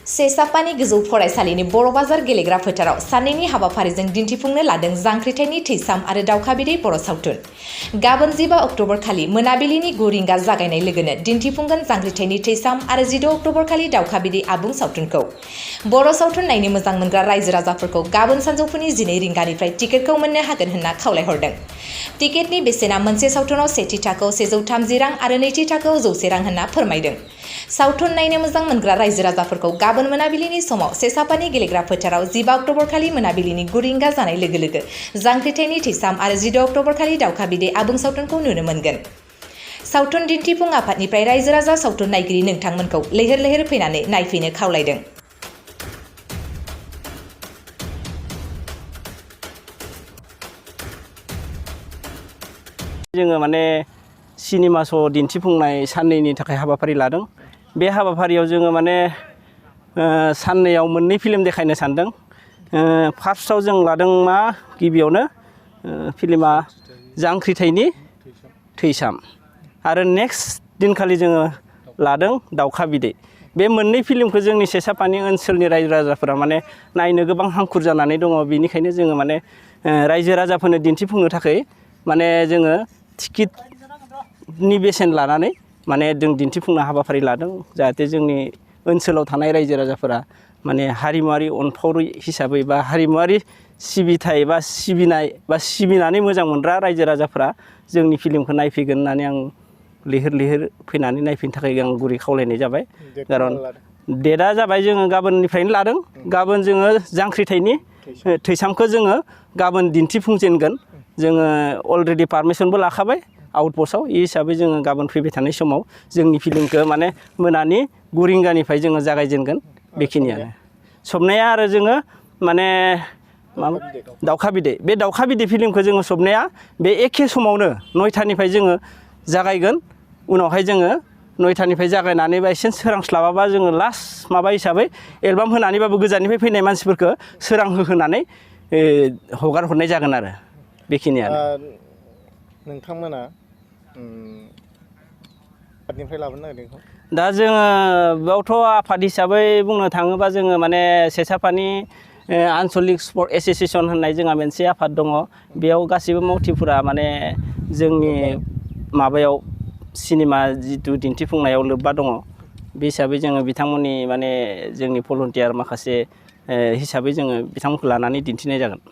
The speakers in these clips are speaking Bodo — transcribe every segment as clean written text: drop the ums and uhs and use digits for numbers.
सेसापानि गोजौ फरायसालिनि बर' बाजार गेलेग्रा फोथाराव साननैनि हाबाफारिजों दिन्थिफुंनो लादों जांख्रिथायनि थैसाम आरो दावखा बिदै बर' सावथुन। गाबोन 15 अक्ट'बर खालि मोनाबिलिनि 9 रिंगा जागायनाय लोगोनो दिन्थिफुंगोन जांख्रिथायनि थैसाम आरो 16 अक्ट'बर खालि दावखा बिदै आबुं सावथुनखौ। बर' सावथुन नायनो मोजां मोनग्रा रायजो राजाफोरखौ गाबोन सानजौफुनि 12 रिंगानिफ्राय टिकेटखौ मोननो हागोन होनना खावलायहरदों। टिकेटनि बेसेना मोनसे सावथुनाव सेथि थाखोआव 130 रां आरो नैथि थाखोआव 100 रां होनना फोरमायदों। सावथुन नायनो मोजां मोनग्रा रायजो राजाफोरखौ गाबोन मोनाबिलिनि समाव सेसापानि गेलेग्रा फोथाराव 15 अक्ट'बर खालि मोनाबिलिनि 9 रिंगा जानाय लोगो लोगो जांख्रिथायनि थैसाम आरो 16 अक्ट'बर खालि दावखा बिदै आबुं सावथुनखौ नुनो मोनगोन। सावथुन दिन्थिफुं आफादनिफ्राय रायजो राजा सावथुन नायगिरि नोंथांमोनखौ लैहोर लैहोर फैनानै नायफैनो खावलायदों। जोङो माने सिनेमा श' दिन्थिफुंनाय साननैनि थाखाय हाबाफारि लादों। बे हाबाफारियाव जोङो माने साननैयाव मोननै फिल्म देखायनो सानदों। फार्स्टआव जों लादों मा गिबियावनो फिल्मा जांख्रिथायनि थैसाम आरो नेक्स्ट दिनखालि जोङो लादों दावखा बिदै। बे मोननै फिल्मखौ जोंनि सेसापानि ओनसोलनि रायजो राजाफोरा माने नायनो गोबां हांखुर जानानै दङ। बेनिखायनो जोङो माने रायजो राजाफोरनो दिन्थिफुंनो थाखाय माने जोङो टिकेटनि बेसेन लानानै माने जों दिन्थिफुंनो हाबाफारि लादों, जाहाथे जोंनि ओनसोलाव थानाय रायजो राजाफोरा माने हारिमुवारि अनफावरि हिसाबै बा हारिमुवारि सिबिथाय बा सिबिनाय बा सिबिनानै मोजां मोनग्रा रायजो राजाफोरा जोंनि फिल्मखौ नायफैगोन होननानै आं लैहोर लैहोर फैनानै नायफैनो थाखाय आं गुरै खावलायनाय जाबाय। खारन डेटआ जाबाय जोङो गाबोननिफ्रायनो लादों। गाबोन जोङो जांख्रिथायनि थैसामखौ जोङो गाबोन दिन्थिफुंजेनगोन। जोङो अलरेडि पारमिसनबो लाखाबाय आउटपस्टआव। बे हिसाबै जोङो गाबोन फैबाय थानाय समाव जोंनि फिल्मखौ माने मोनानि 9 रिंगानिफ्राय जोङो जागायजेनगोन। बेखिनियानो सबनाया आरो जोङो माने दावखा बिदै। बे दावखा बिदै फिल्मखौ जोङो सबनाया बे एखे समावनो 9थानिफ्राय जोङो जागायगोन। उनावहाय जोङो 9थानिफ्राय जागायनानै बा एसे सोरांस्लाबाबा जोङो लास्ट माबा हिसाबै एलबाम होनानैबाबो गोजाननिफ्राय फैनाय मानसिफोरखौ सोरां होहोनानै हगार हरनाय जागोन आरो बेखिनियानो। नोंथांमोना आफादनिफ्राय लाबोनो नागिरदों? दा जोङो बेयावथ' आफाद हिसाबै बुंनो थाङोबा जोङो माने सेसापानि आनसलिक स्पर्ट एस'सिएसन होननाय जोंहा मोनसे आफाद दङ। बेयाव गासैबो मावथिफोरा माने जोंनि माबायाव सिनेमा जिथु दिन्थिफुंनायाव लोब्बा दङ। बे हिसाबै जोङो बिथांमोननि माने जोंनि भलन्टियार माखासे हिसाबै जोङो बिथांमोनखौ लानानै दिन्थिनाय जागोन।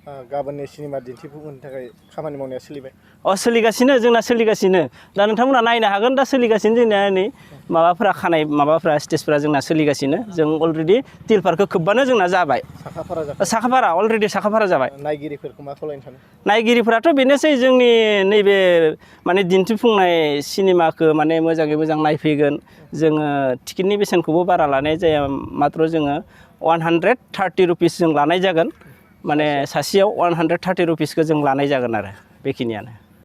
गाबोननि सिनेमा दिन्थिफुंनो थाखाय खामानि मावनाया सोलिबाय? सोलिगासिनो, जोंना सोलिगासिनो। दा नोंथांमोना नायनो हागोन। दा सोलिगासिनो जोंनिया नै माबाफोरा खानाय माबाफोरा स्टेजफोरा जोंना सोलिगासिनो। जों अलरेडि तिलफारखौ खोबबानो जोंना जाबाय। साखाफारा अलरेडि साखाफारा जाबाय। नायगिरिफोरखौ मा खावलायनो सानो? नायगिरिफोराथ' बेनोसै जोंनि नैबे माने दिन्थिफुंनाय सिनेमाखौ माने मोजाङै मोजां नायफैगोन। जोङो टिकेटनि बेसेनखौबो बारा लानाय जाया, माथ्र' जोङो 130 रुपिस जों लानाय जागोन। माने सासेयाव 130 रुपिसखौ जों लानाय जागोन आरो बेखिनियानो।